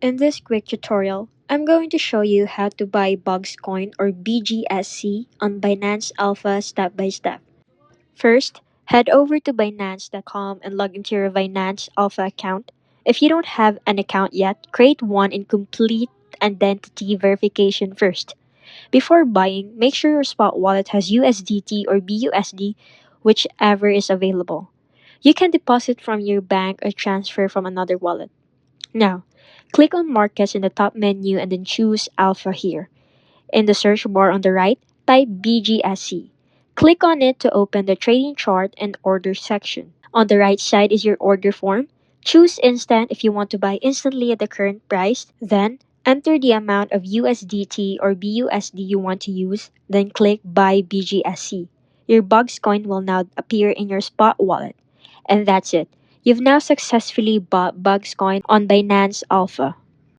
In this quick tutorial, I'm going to show you how to buy BugsCoin or BGSC on Binance Alpha step by step. First, head over to Binance.com and log into your Binance Alpha account. If you don't have an account yet, create one and complete identity verification first. Before buying, make sure your spot wallet has USDT or BUSD, whichever is available. You can deposit from your bank or transfer from another wallet. Now, click on Markets in the top menu and then choose Alpha here. In the search bar on the right, type BGSC. Click on it to open the trading chart and order section. On the right side is your order form. Choose instant if you want to buy instantly at the current price. Then, enter the amount of USDT or BUSD you want to use. Then click Buy BGSC. Your Bugs coin will now appear in your spot wallet. And that's it. You've now successfully bought Bugs coin on Binance Alpha.